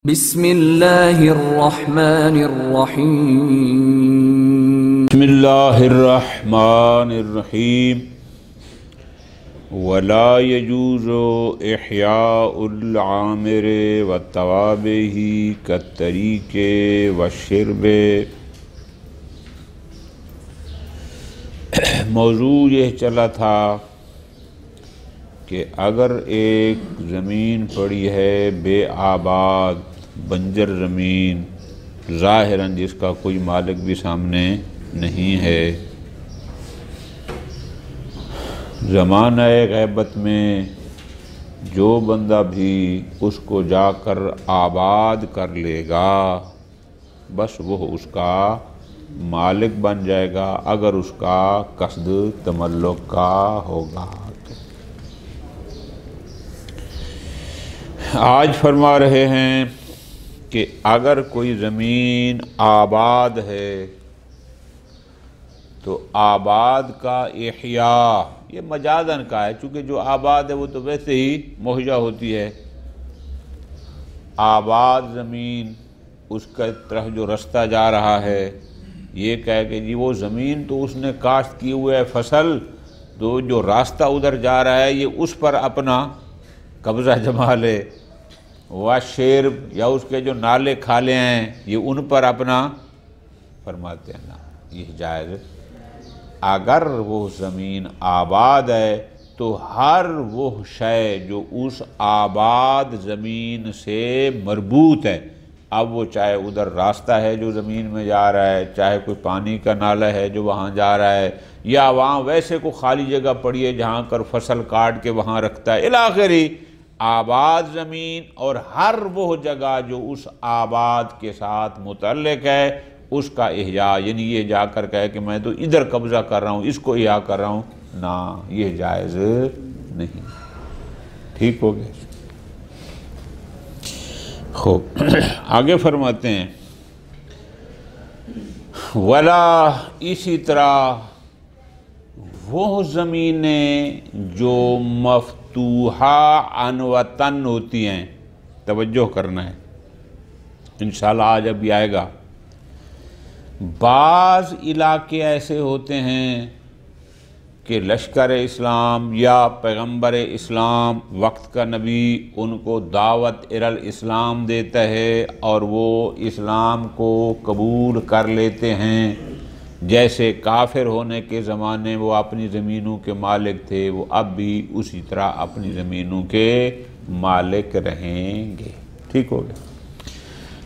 بسم اللہ الرحمن الرحیم بسم اللہ الرحمن الرحیم ولا يجوز احیاء العامر والتوابع كالطریق والشرب۔ موضوع یہ چلا تھا کہ اگر ایک زمین پڑی ہے بے آباد بنجر زمین، ظاہراً جس کا کوئی مالک بھی سامنے نہیں ہے، زمانہ غیبت میں جو بندہ بھی اس کو جا کر آباد کر لے گا بس وہ اس کا مالک بن جائے گا، اگر اس کا قصد تملک کا ہوگا۔ آج فرما رہے ہیں کہ اگر کوئی زمین آباد ہے تو آباد کا احیاء یہ مجازاً کا ہے، چونکہ جو آباد ہے وہ تو ویسے ہی مہیا ہوتی ہے۔ آباد زمین اس کا طرف جو رستہ جا رہا ہے، یہ کہے کہ جی وہ زمین تو اس نے کاشت کی ہوئے ہے فصل، تو جو راستہ ادھر جا رہا ہے یہ اس پر اپنا قبضہ جما لے، وشرب یا اس کے جو نالے کھالے ہیں یہ ان پر اپنا فرماتے ہیں نا، یہ جائز۔ اگر وہ زمین آباد ہے تو ہر وہ شے جو اس آباد زمین سے مربوط ہے، اب وہ چاہے ادھر راستہ ہے جو زمین میں جا رہا ہے، چاہے کوئی پانی کا نالہ ہے جو وہاں جا رہا ہے، یا وہاں ویسے کوئی خالی جگہ پڑی ہے جہاں کر فصل کاٹ کے وہاں رکھتا ہے، الاخری آباد زمین اور ہر وہ جگہ جو اس آباد کے ساتھ متعلق ہے اس کا احیاء، یعنی یہ جا کر کہے کہ میں تو ادھر قبضہ کر رہا ہوں، اس کو احیاء کر رہا ہوں، نہ، یہ جائز نہیں۔ ٹھیک ہو گیا؟ خوب، آگے فرماتے ہیں ولا، اسی طرح وہ زمینیں جو مفتوحہ عن وطن ہوتی ہیں، توجہ کرنا ہے، انشاءاللہ آج ابھی آئے گا۔ بعض علاقے ایسے ہوتے ہیں کہ لشکر اسلام یا پیغمبر اسلام وقت کا نبی ان کو دعوت الاسلام دیتا ہے اور وہ اسلام کو قبول کر لیتے ہیں، جیسے کافر ہونے کے زمانے وہ اپنی زمینوں کے مالک تھے، وہ اب بھی اسی طرح اپنی زمینوں کے مالک رہیں گے۔ ٹھیک ہو گیا؟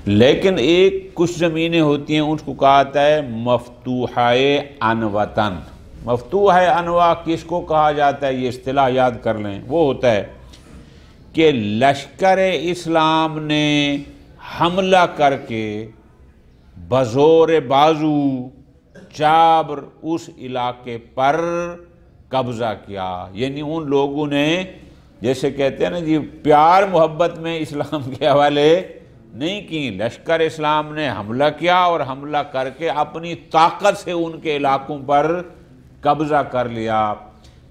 لیکن ایک کچھ زمینیں ہوتی ہیں، اس کو کہا جاتا ہے مفتوحہ عن وطن۔ مفتوحہ عن وطن کس کو کہا جاتا ہے؟ یہ اصطلاح یاد کر لیں۔ وہ ہوتا ہے کہ لشکر اسلام نے حملہ کر کے بزور بازو چابر اس علاقے پر قبضہ کیا، یعنی ان لوگوں نے جیسے کہتے ہیں نا جی پیار محبت میں اسلام کے حوالے نہیں کی، لشکر اسلام نے حملہ کیا اور حملہ کر کے اپنی طاقت سے ان کے علاقوں پر قبضہ کر لیا،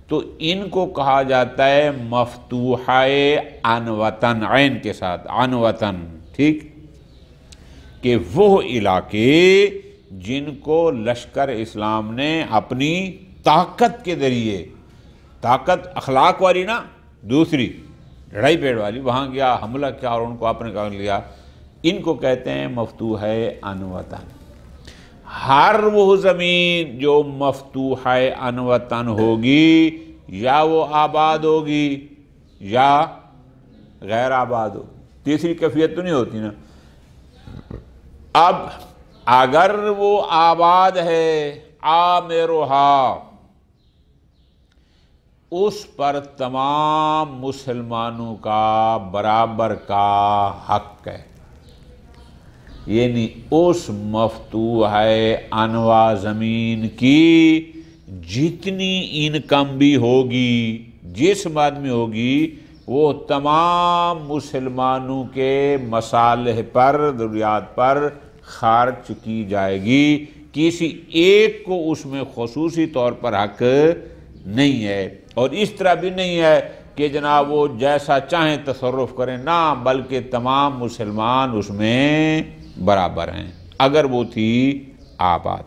تو ان کو کہا جاتا ہے مفتوحہ عن وطن، عین کے ساتھ، عن وطن۔ ٹھیک، کہ وہ علاقے جن کو لشکر اسلام نے اپنی طاقت کے ذریعے، طاقت اخلاق والی نا، دوسری لڑائی پیڑ والی، وہاں گیا حملہ کیا اور ان کو اپنے کام لیا، ان کو کہتے ہیں مفتوحہ عن وطن۔ ہر وہ زمین جو مفتوحہ عن وطن ہوگی یا وہ آباد ہوگی یا غیر آباد ہوگی، تیسری کیفیت تو نہیں ہوتی نا۔ اب اگر وہ آباد ہے، عامرها، اس پر تمام مسلمانوں کا برابر کا حق ہے، یعنی اس مفتوحہ عن وطن زمین کی جتنی انکم بھی ہوگی، جس مد میں ہوگی، وہ تمام مسلمانوں کے مصالح پر، ضروریات پر خرچ کی جائے گی، کسی ایک کو اس میں خصوصی طور پر حق نہیں ہے۔ اور اس طرح بھی نہیں ہے کہ جناب وہ جیسا چاہیں تصرف کریں، نہ، بلکہ تمام مسلمان اس میں برابر ہیں اگر وہ تھی آباد،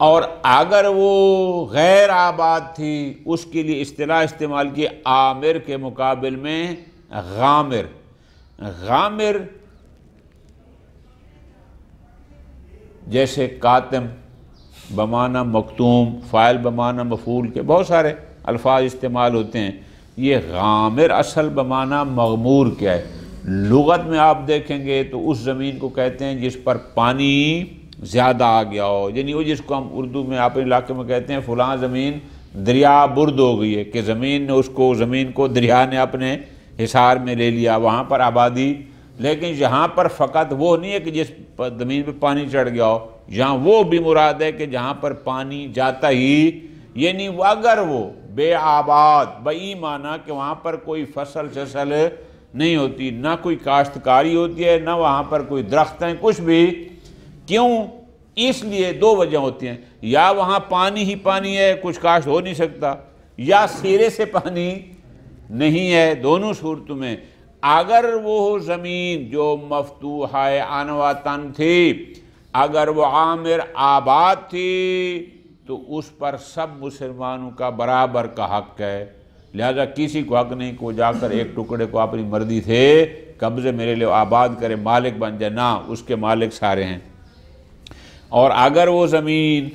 اور اگر وہ غیر آباد تھی اس کے لیے اصطلاح استعمال کی عامر کے مقابل میں غامر۔ غامر جیسے کاتم بمعنی مکتوم، فاعل بمعنی مفعول کے بہت سارے الفاظ استعمال ہوتے ہیں، یہ غامر اصل بمعنی مغمور کیا ہے؟ لغت میں آپ دیکھیں گے تو اس زمین کو کہتے ہیں جس پر پانی زیادہ آ گیا ہو، یعنی وہ جس کو ہم اردو میں اپنے علاقے میں کہتے ہیں فلاں زمین دریا برد ہو گئی ہے، کہ زمین کو دریا نے اپنے حصار میں لے لیا، وہاں پر آبادی۔ لیکن یہاں پر فقط وہ نہیں ہے کہ جس زمین پہ پانی چڑھ گیا ہو، یہاں وہ بھی مراد ہے کہ جہاں پر پانی جاتا ہی، یعنی اگر وہ بے آباد، بئی معنی کہ وہاں پر کوئی فصل چسل نہیں ہوتی، نہ کوئی کاشتکاری ہوتی ہے، نہ وہاں پر کوئی درخت ہیں، کچھ بھی۔ کیوں؟ اس لیے دو وجہ ہوتی ہیں، یا وہاں پانی ہی پانی ہے، کچھ کاشت ہو نہیں سکتا، یا سرے سے پانی نہیں ہے، دونوں صورتوں میں۔ اگر وہ زمین جو مفتوحہ انوطن تھی، اگر وہ عامر آباد تھی، تو اس پر سب مسلمانوں کا برابر کا حق ہے، لہذا کسی کو حق نہیں کو جا کر ایک ٹکڑے کو اپنی مرضی سے قبضے میرے لیے آباد کرے، مالک بن جائے، نہ، اس کے مالک سارے ہیں۔ اور اگر وہ زمین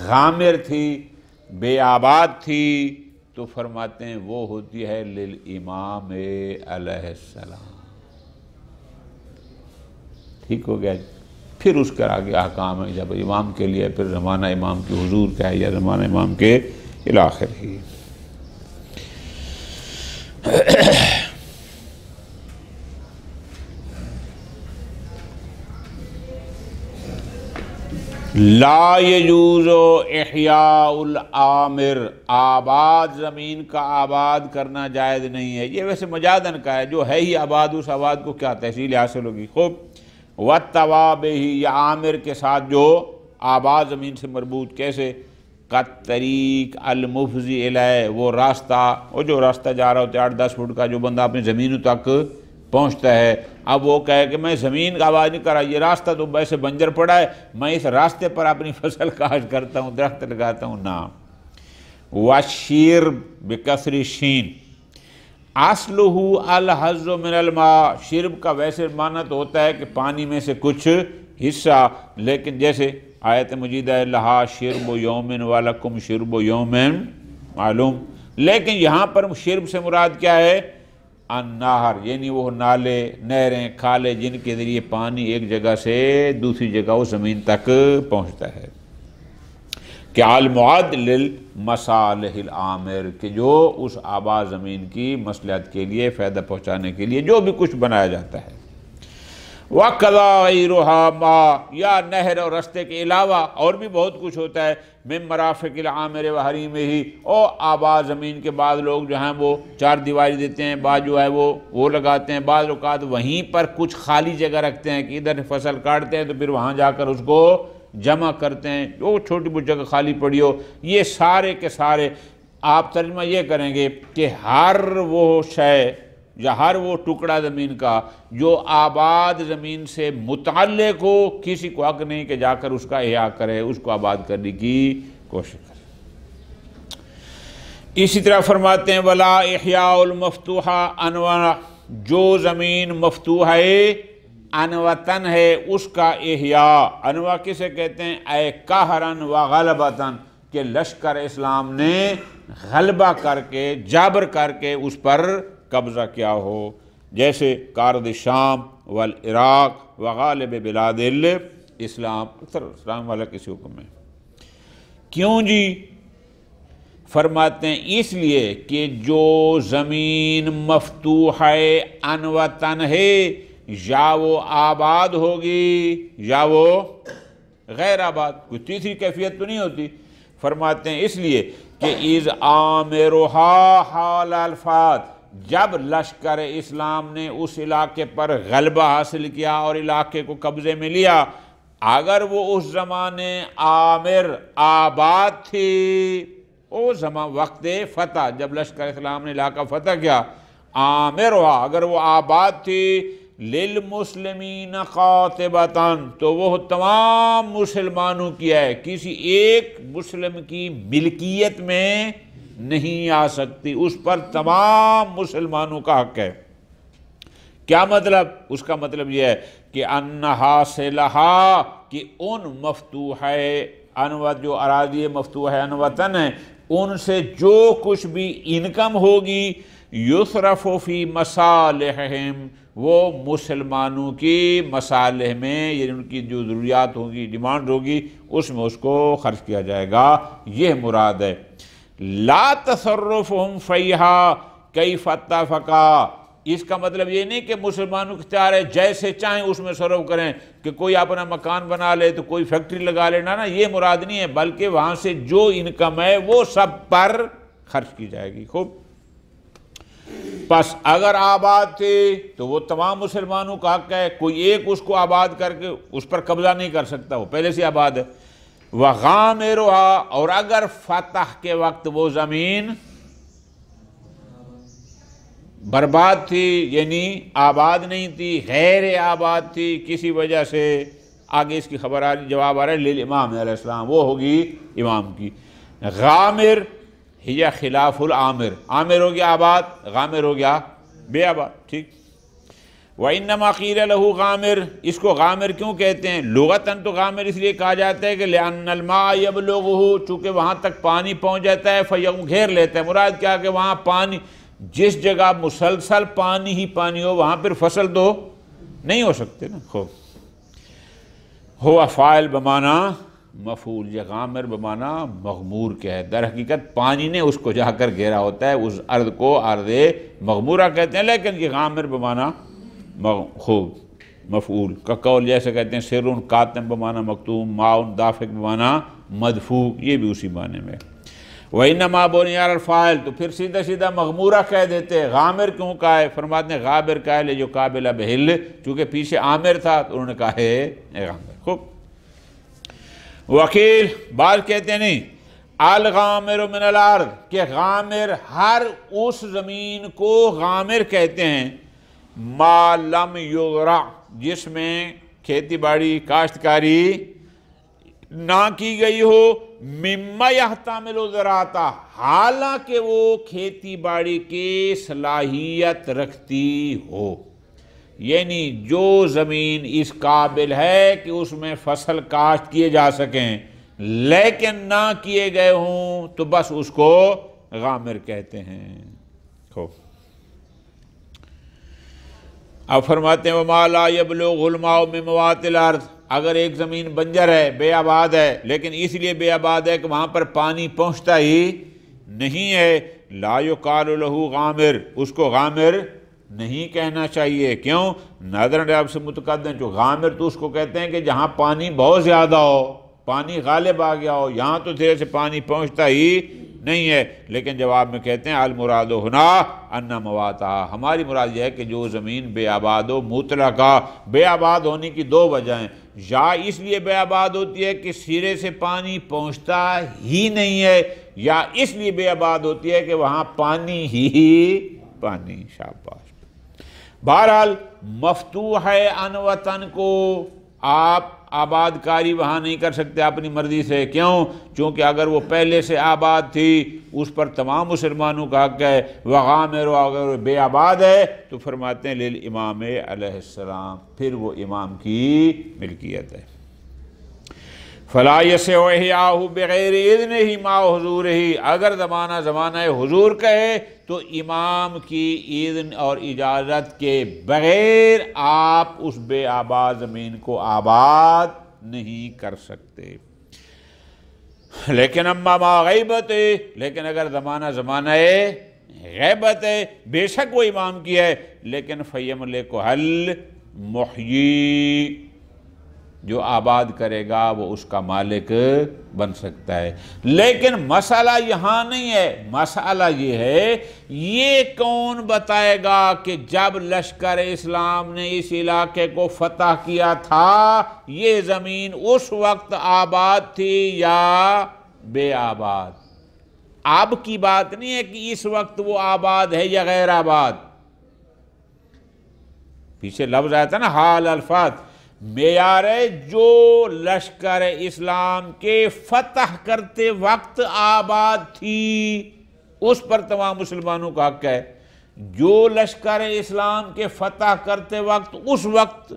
غامر تھی، بے آباد تھی، تو فرماتے ہیں وہ ہوتی ہے للامام علیہ السلام۔ ٹھیک ہو گیا؟ پھر اس کے آگے احکام ہے، جب امام کے لیے پھر زمانہ امام کی حضور کا ہے یا زمانہ امام کے الاخر ہی۔ لا یجوز احیاء العامر، آباد زمین کا آباد کرنا جائز نہیں ہے۔ یہ ویسے مجازن کا ہے، جو ہے ہی آباد، اس آباد کو کیا تحصیل حاصل ہوگی؟ خوب، وَالتَّوَابِهِ، یا عامر کے ساتھ جو آباد زمین سے مربوط، کیسے؟ قَالطَّرِیق المفضی الیہ، وہ راستہ، وہ جو راستہ جا رہا ہوتا ہے 8-10 فٹ کا، جو بندہ اپنی زمینوں تک پہنچتا ہے، اب وہ کہے کہ میں زمین کا آباد نہیں کر رہا، یہ راستہ تو ویسے بنجر پڑا ہے، میں اس راستے پر اپنی فصل کاشت کرتا ہوں، درخت لگاتا ہوں، نہ۔ وَالشِّرْب بِکَسْرِ الشِّین، اصلہ الحظ من الماء، شرب کا ویسے معنی تو ہوتا ہے کہ پانی میں سے کچھ حصہ، لیکن جیسے آیت مجیدہ لہا شرب یوم ولکم شرب یوم معلوم، لیکن یہاں پر شرب سے مراد کیا ہے؟ النہر، یعنی وہ نالے، نہریں، کھالے، جن کے ذریعے پانی ایک جگہ سے دوسری جگہ وہ زمین تک پہنچتا ہے، کہ المعد للمصالح العامر، کہ جو اس آباد زمین کی مصلحت کے لیے، فائدہ پہنچانے کے لیے جو بھی کچھ بنایا جاتا ہے۔ وَقَضَى غَيْرُهَا مَا، یا نہر اور رستے کے علاوہ اور بھی بہت کچھ ہوتا ہے، مِن مرافق العامر وحریمہ، اور آباد زمین کے بعض لوگ جو ہیں وہ چار دیواری دیتے ہیں، بعض جو ہے وہ لگاتے ہیں، بعض اوقات وہیں پر کچھ خالی جگہ رکھتے ہیں کہ ادھر فصل کاٹتے ہیں تو پھر وہاں جا کر اس کو جمع کرتے ہیں، جو چھوٹی بہت جگہ خالی پڑی ہو۔ یہ سارے کے سارے آپ ترجمہ یہ کریں گے کہ ہر وہ شے یا ہر وہ ٹکڑا زمین کا جو آباد زمین سے متعلق ہو، کسی کو حق نہیں کہ جا کر اس کا احیاء کرے، اس کو آباد کرنے کی کوشش کرے۔ اسی طرح فرماتے ہیں وَلَا إِحْيَاءُ الْمَفْتُوحَ أَنْوَةً، جو زمین مفتوحہ انوطن ہے اس کا احیاء، انواع کسے کہتے ہیں؟ اے قہراً و غلبتاً، کہ لشکر اسلام نے غلبہ کر کے، جابر کر کے اس پر قبضہ کیا ہو، جیسے کارد شام والعراق وغالب بلاد الاسلام، اکثر اسلام والا کسی حکم میں۔ کیوں جی؟ فرماتے ہیں اس لیے کہ جو زمین مفتوحہ انوطن ہے، یا وہ آباد ہوگی یا وہ غیر آباد، کوئی تیسری کیفیت تو نہیں ہوتی۔ فرماتے ہیں اس لیے کہ اِذْ آمِرُهَا حال الفات، جب لشکر اسلام نے اس علاقے پر غلبہ حاصل کیا اور علاقے کو قبضے میں لیا، اگر وہ اس زمانے آمر آباد تھی او زمان وقت فتح، جب لشکر اسلام نے علاقہ فتح کیا، عامرھا، اگر وہ آباد تھی، للمسلمین قاطبتاً، تو وہ تمام مسلمانوں کی ہے، کسی ایک مسلم کی ملکیت میں نہیں آ سکتی، اس پر تمام مسلمانوں کا حق ہے۔ کیا مطلب؟ اس کا مطلب یہ ہے کہ انہا سے لہا، کہ ان مفتوح انوت، جو اراضی مفتوح انوطن ہیں، ان سے جو کچھ بھی انکم ہوگی، یصرف فی مصالحہم، وہ مسلمانوں کی مصالح میں، یعنی ان کی جو ضروریات ہوگی، ڈیمانڈ ہوگی، اس میں اس کو خرچ کیا جائے گا، یہ مراد ہے۔ لا تصرفہم فیہا کیف اتفقا، اس کا مطلب یہ نہیں کہ مسلمانوں کے اختیار ہے جیسے چاہیں اس میں تصرف کریں، کہ کوئی اپنا مکان بنا لے تو کوئی فیکٹری لگا لے، نہ یہ مراد نہیں ہے، بلکہ وہاں سے جو انکم ہے وہ سب پر خرچ کی جائے گی۔ خوب، پس اگر آباد تھے تو وہ تمام مسلمانوں کا حق ہے، کوئی ایک اس کو آباد کر کے اس پر قبضہ نہیں کر سکتا، وہ پہلے سے آباد ہے۔ وَغَامِرُهَا، اور اگر فتح کے وقت وہ زمین برباد تھی، یعنی آباد نہیں تھی، غیر آباد تھی کسی وجہ سے، آگے اس کی خبر آ رہی، جواب آ رہا ہے للامام علیہ السلام، وہ ہوگی امام کی۔ غامر ہی خلاف العامر، عامر ہو گیا آباد، غامر ہو گیا بے آباد، ٹھیک۔ وَإِنَّمَا قِيلَ لَهُ غامر، اس کو غامر کیوں کہتے ہیں؟ لغتاً تو غامر اس لیے کہا جاتا ہے کہ لِأَنَّ الْمَاءَ يَبْلُغُهُ، چونکہ وہاں تک پانی پہنچ جاتا ہے، فَيَقُوم، گھیر لیتا ہے، مراد کیا کہ وہاں پانی، جس جگہ مسلسل پانی ہی پانی ہو، وہاں پھر فصل تو نہیں ہو سکتے نا۔ خوب، ہوا فاعل بمانا مفعول، یہ غامر بمانا مغمور کے ہے، در حقیقت پانی نے اس کو جا کر گھیرا ہوتا ہے، اس ارض کو ارض مغمورہ کہتے ہیں، لیکن یہ غامر بمانا خوب مفعول کا قول، جیسے کہتے ہیں سرٌ کاتم بمانا مکتوم، ماؤن دافق بمانا مدفوع، یہ بھی اسی معنی میں۔ وَإِنَّمَا بُنِيَ الْفَاعِل، تو پھر سیدھا سیدھا مغمورہ کہہ دیتے، غامر کیوں کہا ہے؟ فرماتے ہیں غابر قائل ہے جو قابل بہل، چونکہ پیچھے عامر تھا تو انہوں نے کہا ہے غامر۔ خوب، وکیل بعض کہتے ہیں نہیں، الغامر من الارض، کہ غامر ہر اس زمین کو غامر کہتے ہیں، ما لم یزرع، جس میں کھیتی باڑی کاشتکاری نہ کی گئی ہو، مما یحتمل زراعۃ، حالانکہ وہ کھیتی باڑی کی صلاحیت رکھتی ہو، یعنی جو زمین اس قابل ہے کہ اس میں فصل کاشت کیے جا سکیں لیکن نہ کیے گئے ہوں، تو بس اس کو غامر کہتے ہیں۔ خوب، اب فرماتے ہیں وَمَا لَا يَبْلُغُ الْمَاءُ مِن مَوَاطِ الْأَرْضِ، اگر ایک زمین بنجر ہے، بے آباد ہے، لیکن اس لیے بے آباد ہے کہ وہاں پر پانی پہنچتا ہی نہیں ہے، لا يُقَالُ لَهُ غامر، اس کو غامر نہیں کہنا چاہیے۔ کیوں؟ نادرن آپ سے متقدم، جو غامر تو اس کو کہتے ہیں کہ جہاں پانی بہت زیادہ ہو، پانی غالب آ گیا ہو، یہاں تو دھیرے سے پانی پہنچتا ہی نہیں ہے، لیکن جواب میں کہتے ہیں المراد ہنا ان مواتا، ہماری مراد یہ ہے کہ جو زمین بے آباد ہو، مطلقہ بے آباد ہونے کی دو وجہ ہیں، یا اس لیے بے آباد ہوتی ہے کہ سرے سے پانی پہنچتا ہی نہیں ہے، یا اس لیے بے آباد ہوتی ہے کہ وہاں پانی ہی پانی۔ شاباش۔ بہرحال مفتوح ان وطن کو آپ آباد کاری وہاں نہیں کر سکتے اپنی مرضی سے، کیوں؟ چونکہ اگر وہ پہلے سے آباد تھی اس پر تمام مسلمانوں کا حق ہے، وغامر، اگر بے آباد ہے تو فرماتے ہیں للامام علیہ السلام، پھر وہ امام کی ملکیت ہے۔ فلا یسع احیاءہ بغیر اذنہ مع حضورہ، اگر زمانہ حضور کہے تو امام کی اذن اور اجازت کے بغیر آپ اس بے آباد زمین کو آباد نہیں کر سکتے۔ لیکن اما ما غیبت، لیکن اگر زمانہ غیبت ہے، بے شک وہ امام کی ہے، لیکن فیملکہ المحیی، جو آباد کرے گا وہ اس کا مالک بن سکتا ہے۔ لیکن مسئلہ یہاں نہیں ہے، مسئلہ یہ ہے یہ کون بتائے گا کہ جب لشکر اسلام نے اس علاقے کو فتح کیا تھا یہ زمین اس وقت آباد تھی یا بے آباد؟ اب کی بات نہیں ہے کہ اس وقت وہ آباد ہے یا غیر آباد. پیچھے لفظ آیا تھا نا حال الفات. معیار ہے جو لشکر اسلام کے فتح کرتے وقت آباد تھی اس پر تمام مسلمانوں کا حق ہے. جو لشکر اسلام کے فتح کرتے وقت اس وقت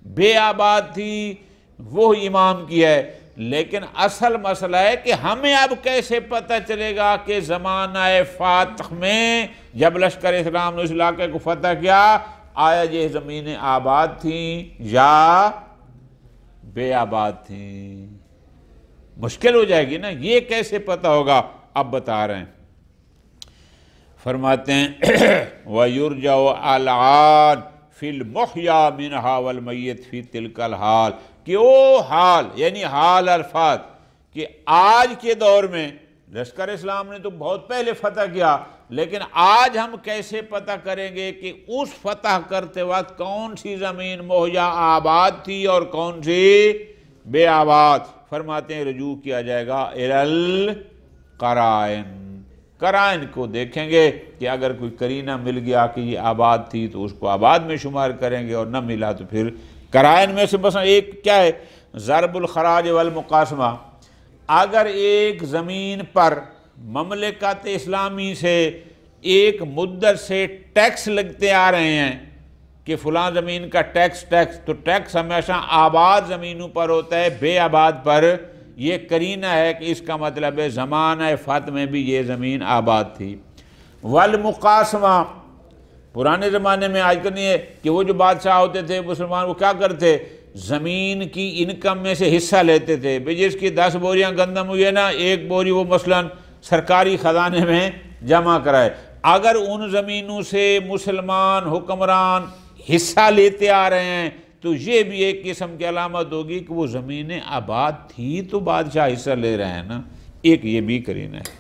بے آباد تھی وہ امام کی ہے. لیکن اصل مسئلہ ہے کہ ہمیں اب کیسے پتہ چلے گا کہ زمانہ فاتح میں جب لشکر اسلام نے اس علاقے کو فتح کیا آیا یہ زمینیں آباد تھیں یا بے آباد تھیں؟ مشکل ہو جائے گی نا. یہ کیسے پتہ ہوگا؟ اب بتا رہے ہیں. فرماتے ہیں وَيُرْجَعُ الْعَانِ فِي الْمُحْيَا مِنْهَا وَالْمَيِّتِ فِي تِلْكَ الْحَالِ کہ وہ حال یعنی حال الفاظ کہ آج کے دور میں لشکر اسلام نے تو بہت پہلے فتح کیا لیکن آج ہم کیسے پتہ کریں گے کہ اس فتح کرتے وقت کون سی زمین مہیا آباد تھی اور کون سی بے آباد؟ فرماتے ہیں رجوع کیا جائے گا القرائن. قرائن کو دیکھیں گے کہ اگر کوئی قرینہ مل گیا کہ یہ آباد تھی تو اس کو آباد میں شمار کریں گے اور نہ ملا تو پھر قرائن میں سے بس ایک کیا ہے ضرب الخراج والمقاسمہ. اگر ایک زمین پر مملکت اسلامی سے ایک مدت سے ٹیکس لگتے آ رہے ہیں کہ فلاں زمین کا ٹیکس تو ٹیکس ہمیشہ آباد زمینوں پر ہوتا ہے بے آباد پر. یہ قرینہ ہے کہ اس کا مطلب ہے زمانہ فتح میں بھی یہ زمین آباد تھی. والمقاسمہ پرانے زمانے میں آج کل نہیں ہے کہ وہ جو بادشاہ ہوتے تھے مسلمان وہ کیا کرتے زمین کی انکم میں سے حصہ لیتے تھے. جس کی 10 بوریاں گندم ہوئی ہے نا ایک بوری وہ مثلا سرکاری خزانے میں جمع کرائے. اگر ان زمینوں سے مسلمان حکمران حصہ لیتے آ رہے ہیں تو یہ بھی ایک قسم کی علامت ہوگی کہ وہ زمینیں آباد تھی تو بادشاہ حصہ لے رہے ہیں نا. ایک یہ بھی قرینہ ہے.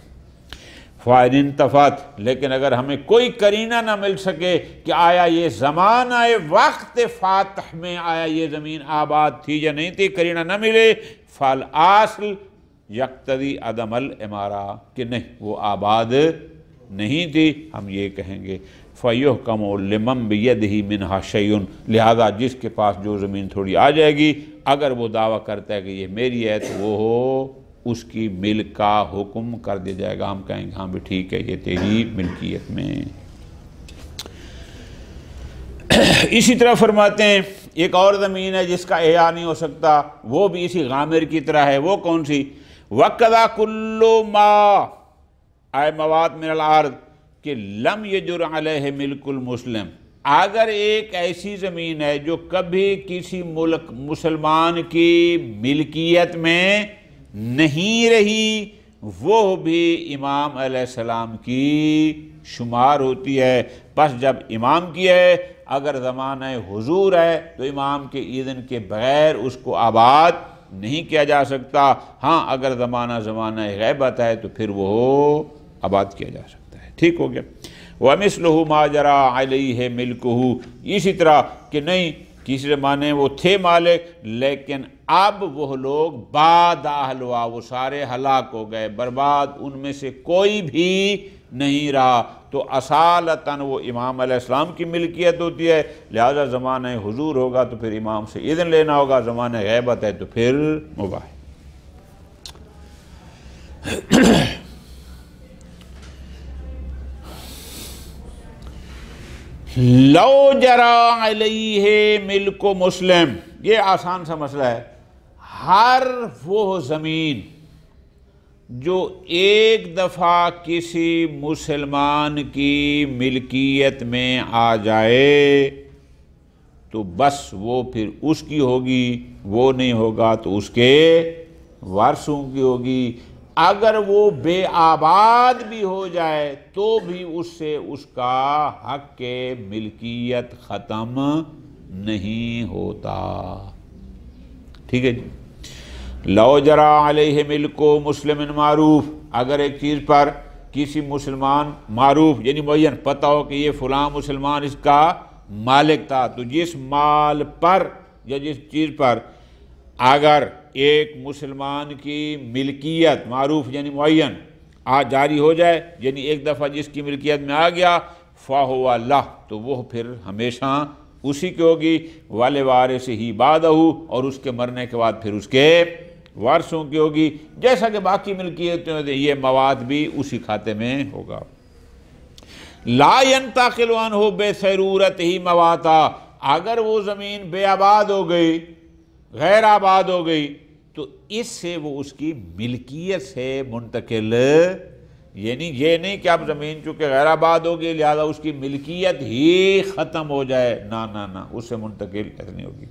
فَإِنِ انتفت لیکن اگر ہمیں کوئی قرینہ نہ مل سکے کہ آیا یہ زمانہ وقت فاتح میں آیا یہ زمین آباد تھی یا نہیں تھی قرینہ نہ ملے فالآصل یقتضی عدم الامارہ کہ نہیں وہ آباد نہیں تھی ہم یہ کہیں گے فَيُحْكَمُ لِمَنْ بِيَدِهِ مِنْهَا شَيْءٌ لہذا جس کے پاس جو زمین تھوڑی آ جائے گی اگر وہ دعویٰ کرتا ہے کہ یہ میری ہے تو وہ اس کی ملک کا حکم کر دیا جائے گا. ہم کہیں گے ہاں بھی ٹھیک ہے یہ تیری ملکیت میں. اسی طرح فرماتے ہیں ایک اور زمین ہے جس کا احیا نہیں ہو سکتا وہ بھی اسی غامر کی طرح ہے. وہ کون سی؟ وَقَذَا كُلُّ مَا اے مواد من الارض کہ لم یجر علیہ ملک المسلم. اگر ایک ایسی زمین ہے جو کبھی کسی ملک مسلمان کی ملکیت میں نہیں رہی وہ بھی امام علیہ السلام کی شمار ہوتی ہے. پس جب امام کی ہے اگر زمانہ حضور ہے تو امام کے اذن کے بغیر اس کو آباد نہیں کیا جا سکتا. ہاں اگر زمانہ غیبت ہے تو پھر وہ آباد کیا جا سکتا ہے. ٹھیک ہو گیا. وَمِثْلُهُ مَا جَرَى عَلَيْهِ مِلْكُهُ اسی طرح کہ نہیں کسی زمانے وہ تھے مالک لیکن اب وہ لوگ بعد اہلوا وہ سارے ہلاک ہو گئے برباد ان میں سے کوئی بھی نہیں رہا تو اصالتاً وہ امام علیہ السلام کی ملکیت ہوتی ہے. لہذا زمانہ حضور ہوگا تو پھر امام سے اذن لینا ہوگا. زمانہ غیبت ہے تو پھر مباح. لو جرا علیہ ملک مسلم یہ آسان سا مسئلہ ہے. ہر وہ زمین جو ایک دفعہ کسی مسلمان کی ملکیت میں آ جائے تو بس وہ پھر اس کی ہوگی. وہ نہیں ہوگا تو اس کے وارثوں کی ہوگی. اگر وہ بے آباد بھی ہو جائے تو بھی اس سے اس کا حق ملکیت ختم نہیں ہوتا. ٹھیک ہے جی. لو جرا علیہ ملک مسلم معروف اگر ایک چیز پر کسی مسلمان معروف یعنی معین پتہ ہو کہ یہ فلاں مسلمان اس کا مالک تھا تو جس مال پر یا جس چیز پر اگر ایک مسلمان کی ملکیت معروف یعنی معین جاری ہو جائے، یعنی ایک دفعہ جس کی ملکیت میں آ گیا فَهُوَ لَهُ، تو وہ پھر ہمیشہ اسی کی ہوگی، وَلِوَارِثِهِ بَعْدَهُ، اور اس کے مرنے کے بعد پھر اس کے وارثوں کی ہوگی، جیسا کہ باقی ملکیتیں ہوتے ہیں، یہ مواد بھی اسی کھاتے میں ہوگا۔ لا ينتقل عنہ بسیرورتہ مواتا، اگر وہ زمین بے آباد ہو گئی، غیر آباد ہو گئی، تو اس سے وہ اس کی ملکیت سے منتقل، یعنی یہ نہیں کہ اب زمین چونکہ غیر آباد ہو گئی لہذا اس کی ملکیت ہی ختم ہو جائے، نہ اس سے منتقل ایسے نہیں ہوگی،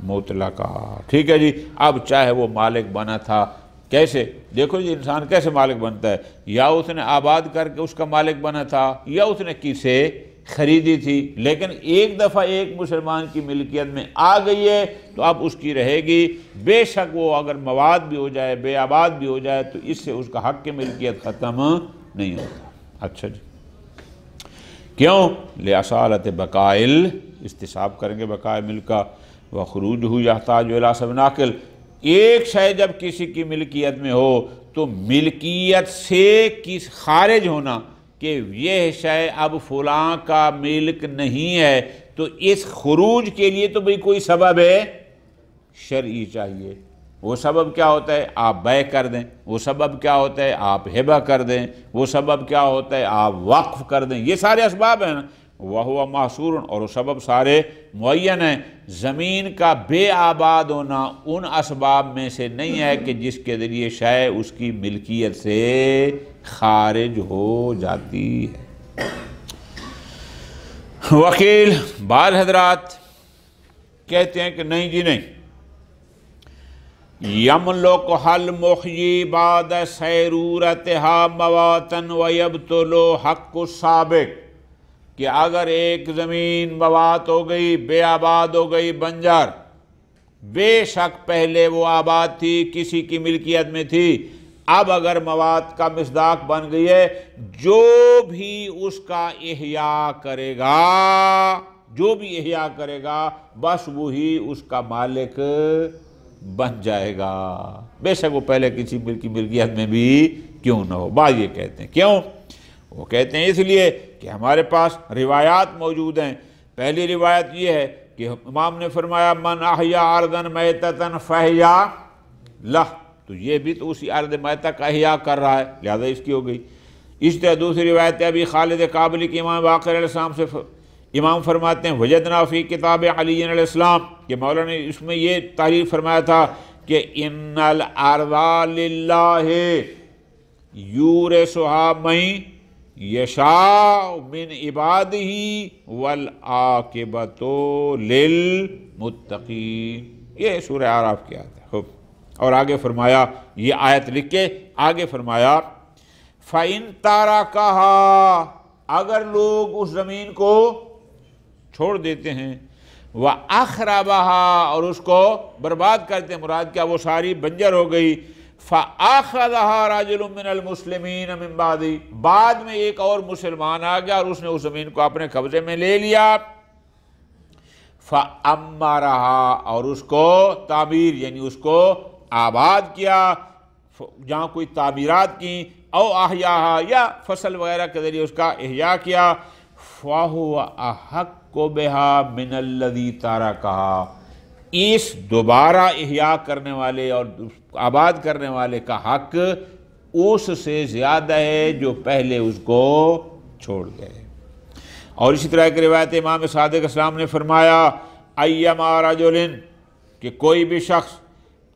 مطلقہ۔ ٹھیک ہے جی، اب چاہے وہ مالک بنا تھا، کیسے دیکھو جی انسان کیسے مالک بنتا ہے، یا اس نے آباد کر کے اس کا مالک بنا تھا، یا اس نے کسے خریدی تھی، لیکن ایک دفعہ ایک مسلمان کی ملکیت میں آ گئی ہے تو اب اس کی رہے گی، بے شک وہ اگر مواد بھی ہو جائے، بے آباد بھی ہو جائے، تو اس سے اس کا حق کی ملکیت ختم نہیں ہوتا۔ اچھا جی، کیوں؟ لِأَصَالَةِ بَقَائِل، استصحاب کریں گے بقائے ملک کا، وَخُرُوجُهُ يَحْتَاجُ إِلَىٰ سَبْبٍ نَاقِلٍ، ایک شے جب کسی کی ملکیت میں ہو تو ملکیت سے خارج ہونا کہ یہ شے اب فلاں کا ملک نہیں ہے، تو اس خروج کے لیے تو بھئی کوئی سبب ہے شرعی چاہیے۔ وہ سبب کیا ہوتا ہے؟ آپ بیع کر دیں، وہ سبب کیا ہوتا ہے؟ آپ ہبہ کر دیں، وہ سبب کیا ہوتا ہے؟ آپ وقف کر دیں، یہ سارے اسباب ہیں نا، وَهُوَ مَحْصُورٌ، اور وہ سبب سارے معین ہیں۔ زمین کا بے آباد ہونا ان اسباب میں سے نہیں ہے کہ جس کے ذریعے شے اس کی ملکیت سے خارج ہو جاتی ہے۔ وکیل بعض حضرات کہتے ہیں کہ نہیں جی نہیں، يَمْلُكُهَا الْمُحْيِي بَعْدَ سَيْرُورَتِهَا مَوَاتًا وَيَبْطُلُ حَقُّ السَّابِقِ، کہ اگر ایک زمین موات ہو گئی، بے آباد ہو گئی، بنجر، بے شک پہلے وہ آباد تھی، کسی کی ملکیت میں تھی، اب اگر مواد کا مصداق بن گئی ہے، جو بھی اس کا احیاء کرے گا بس وہی اس کا مالک بن جائے گا، بے شک وہ پہلے کسی کی ملکیت میں بھی کیوں نہ ہو۔ بعض یہ کہتے ہیں کیوں؟ وہ کہتے ہیں اس لیے کہ ہمارے پاس روایات موجود ہیں۔ پہلی روایت یہ ہے کہ امام نے فرمایا من احیا ارضا میتۃ فہیا لہ، تو یہ بھی تو اسی ارض میتہ کا احیاء کر رہا ہے، لہذا اس کی ہو گئی۔ اس طرح دوسری روایت ابھی خالد کابلی کی امام باقر علیہ السلام سے امام فرماتے ہیں وجدنا فی کتاب علی علیہ السلام، کہ مولا نے اس میں یہ تعریف فرمایا تھا کہ ان الارض للہ یورثھا من یشاء من عبادہ والعاقبۃ للمتقین، یہ سورہ اعراف کی آیت ہے۔ اور آگے فرمایا، یہ آیت لکھ کے آگے فرمایا فَإِن تَرَكَهَا، اگر لوگ اس زمین کو چھوڑ دیتے ہیں، وَأَخْرَبَهَا، اور اس کو برباد کرتے ہیں، مراد کیا وہ ساری بنجر ہو گئی، فَأَخَذَهَا رَجُلٌ مِّنَ الْمُسْلِمِينَ مِن بَعْدِهِ، بعد میں ایک اور مسلمان آ گیا اور اس نے اس زمین کو اپنے قبضے میں لے لیا، فَأَمَّرَهَا، اور اس کو تعمیر یعنی اس کو آباد کیا، جہاں کوئی تعمیرات کی، او احیاها، یا فصل وغیرہ کے ذریعے اس کا احیاء کیا، فَهُوَ أَحَقُّ بِهَا مِنَ الَّذِي تَرَكَهَا، اس دوبارہ احیاء کرنے والے اور آباد کرنے والے کا حق اس سے زیادہ ہے جو پہلے اس کو چھوڑ گئے۔ اور اسی طرح کی روایت امام صادق اسلام نے فرمایا ایما رجل، کہ کوئی بھی شخص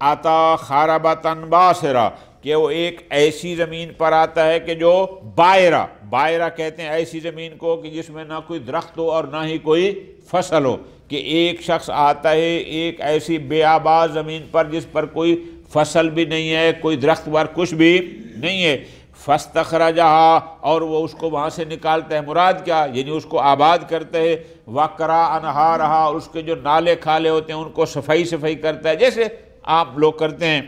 آتا خاربتن باسرہ، کہ وہ ایک ایسی زمین پر آتا ہے کہ جو بائرہ کہتے ہیں ایسی زمین کو کہ جس میں نہ کوئی درخت ہو اور نہ ہی کوئی فصل ہو، کہ ایک شخص آتا ہے ایک ایسی بے آباد زمین پر جس پر کوئی فصل بھی نہیں ہے، کوئی درخت ور کچھ بھی نہیں ہے، فاستخرجہا، اور وہ اس کو وہاں سے نکالتا ہے، مراد کیا یعنی اس کو آباد کرتا ہے، وقرا انہارہا، اور اس کے جو نالے کھالے ہوتے ہیں ان کو صفائی کرتا ہے جیسے آپ لوگ کرتے ہیں،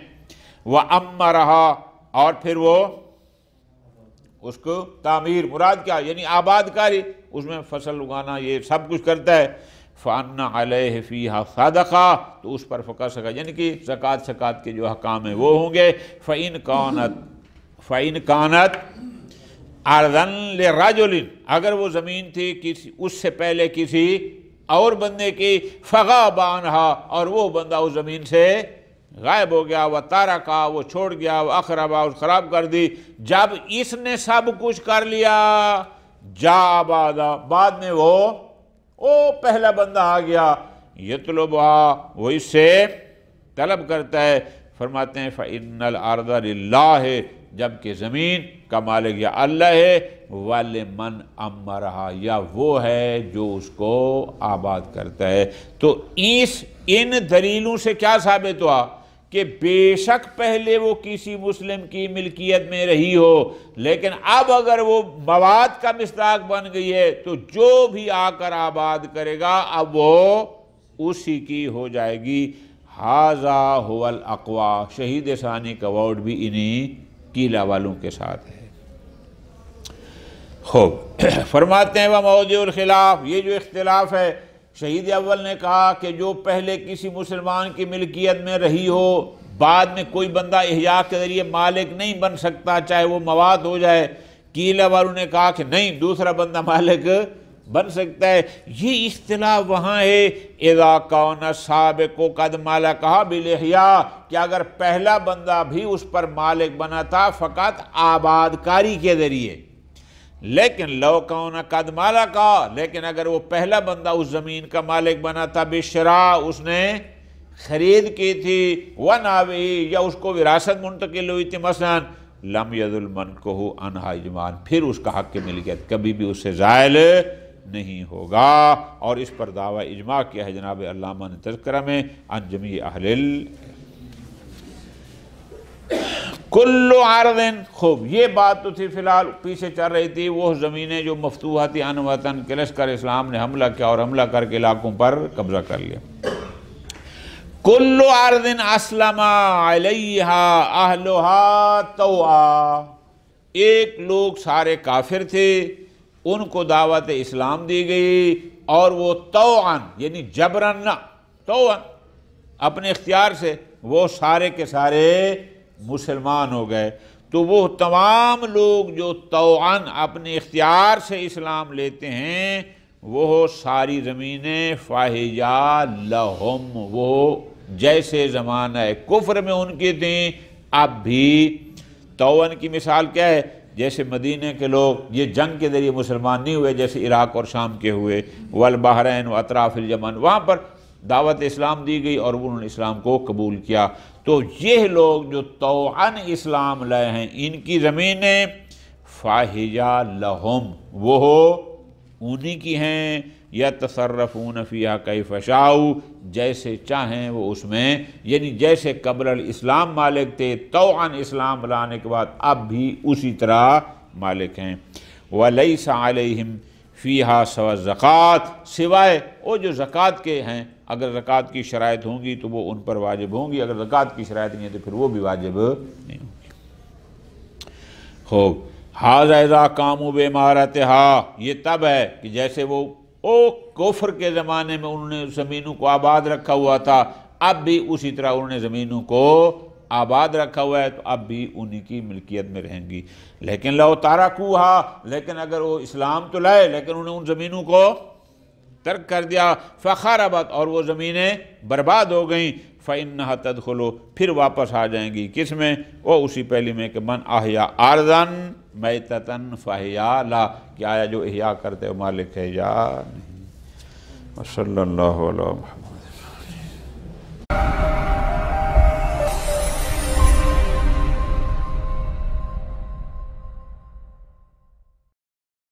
وَأَمَّرَهَا، اور پھر وہ اس کو تعمیر، مراد کیا یعنی آباد کاری، اس میں فصل اگانا یہ سب کچھ کرتا ہے، فَأَنَّ عَلَيْهِ فِيهَا صَدَقَةٌ، تو اس پر فقہ یعنی کہ زکوٰۃ کے جو احکام ہیں وہ ہوں گے، فَإِن كَانَتْ فَإِنْ كَانَتْ أَرْضًا لِرَجُلٍ، اگر وہ زمین تھی کسی اس سے پہلے کسی اور بندے کی، فَغَابَ عَنْهَا، اور وہ بندہ اس زمین سے غائب ہو گیا، وَتَرَكَا، وہ چھوڑ گیا، وَأَخْرَبَا، اس خراب کر دی، جب اس نے سب کچھ کر لیا، جا بعد میں وہ پہلا بندہ آ گیا، يَطْلُبُهَا، وہ اس سے طلب کرتا ہے، فرماتے ہیں فَإِنَّ الْأَرْضَ لِلَّهِ، جبکہ زمین کا مالک یا اللہ ہے، وَلِمَنْ أَمَّرَهَا، یا وہ ہے جو اس کو آباد کرتا ہے۔ تو ان دلیلوں سے کیا ثابت ہوا کہ بے شک پہلے وہ کسی مسلم کی ملکیت میں رہی ہو، لیکن اب اگر وہ مواد کا مصداق بن گئی ہے تو جو بھی آ کر آباد کرے گا اب وہ اسی کی ہو جائے گی۔ ھذا ھو الاقویٰ، شہید ثانی کا وارڈ بھی انہی قلعہ والوں کے ساتھ ہے۔ خوب فرماتے ہیں وَمَوْضِعُ الْخِلَافِ، یہ جو اختلاف ہے، شہید اول نے کہا کہ جو پہلے کسی مسلمان کی ملکیت میں رہی ہو، بعد میں کوئی بندہ احیاء کے ذریعے مالک نہیں بن سکتا چاہے وہ مواد ہو جائے۔ قلعہ والوں نے کہا کہ نہیں، دوسرا بندہ مالک بن سکتا ہے۔ یہ اختلاف وہاں ہے اذا کان السابق قد ملکہ بالاحیاء، کہ اگر پہلا بندہ بھی اس پر مالک بنا تھا فقط آباد کاری کے ذریعے، لیکن لو کان قد ملکہ، لیکن اگر وہ پہلا بندہ اس زمین کا مالک بنا تھا بالشراء، اس نے خرید کی تھی، وناوی، یا اس کو وراثت منتقل ہوئی تھی مثلا، لم یزل منکہ عنہا اجماعاً، پھر اس کا حق کی ملکیت کبھی بھی اس سے زائل نہیں ہوگا۔ اور اس پر دعویٰ اجماع کیا ہے جناب علامہ نے تذکرہ میں عن جمیع اہل کل عرض۔ خوب یہ بات تو تھی فی الحال پیچھے چل رہی تھی، وہ زمینیں جو مفتوحہ تھی عن وطن کہ لشکر اسلام نے حملہ کیا اور حملہ کر کے علاقوں پر قبضہ کر لیا۔ کل عرض اسلم علیہا اہلہا طوعا، ایک لوگ سارے کافر تھے، ان کو دعوت اسلام دی گئی اور وہ طوعاً یعنی جبراً نہ، طوعاً اپنے اختیار سے وہ سارے کے سارے مسلمان ہو گئے۔ تو وہ تمام لوگ جو طوعاً اپنے اختیار سے اسلام لیتے ہیں وہ ساری زمینیں فاہجہ لہم، وہ جیسے زمانہ کفر میں ان کی تھیں اب بھی۔ طوعاً کی مثال کیا ہے؟ جیسے مدینہ کے لوگ یہ جنگ کے ذریعے مسلمان نہیں ہوئے جیسے عراق اور شام کے ہوئے، والبحرین و اطراف الیمن، وہاں پر دعوت اسلام دی گئی اور انہوں نے اسلام کو قبول کیا۔ تو یہ لوگ جو طوعاً اسلام لائے ہیں ان کی زمینیں فاہجہ لہم، وہ انہی کی ہیں، یتصرفون فیہا کیف شاءوا، جیسے چاہیں وہ اس میں، یعنی جیسے قبل الاسلام مالک تھے طوعاً اسلام لانے کے بعد اب بھی اسی طرح مالک ہیں۔ وَلَيْسَ عَلَيْهِمْ فِيهَا سَوَى الزَّكَاةُ، سوائے وہ جو زکوٰۃ کے ہیں، اگر زکوٰۃ کی شرائط ہوں گی تو وہ ان پر واجب ہوں گی، اگر زکوٰۃ کی شرائط نہیں ہے تو پھر وہ بھی واجب نہیں ہوں گی۔ خوب ھذا اذا قاموا بعمارتها، یہ تب ہے کہ جیسے وہ کفر کے زمانے میں انہوں نے زمینوں کو آباد رکھا ہوا تھا، اب بھی اسی طرح انہوں نے زمینوں کو آباد رکھا ہوا ہے تو اب بھی انہی کی ملکیت میں رہیں گی۔ لیکن لو ترکوہا، لیکن اگر وہ اسلام تو لائے لیکن انہوں نے ان زمینوں کو ترک کر دیا، فخربت، اور وہ زمینیں برباد ہو گئیں، فإنہا تدخلو، پھر واپس آ جائیں گی کس میں؟ وہ اسی پہلی میں کہ من احیا ارضاً میتتاً فاحیا لا، کہ آیا جو احیا کرتے ہو مالک ہے یا نہیں۔ وصلی اللہ علیہ وسلم۔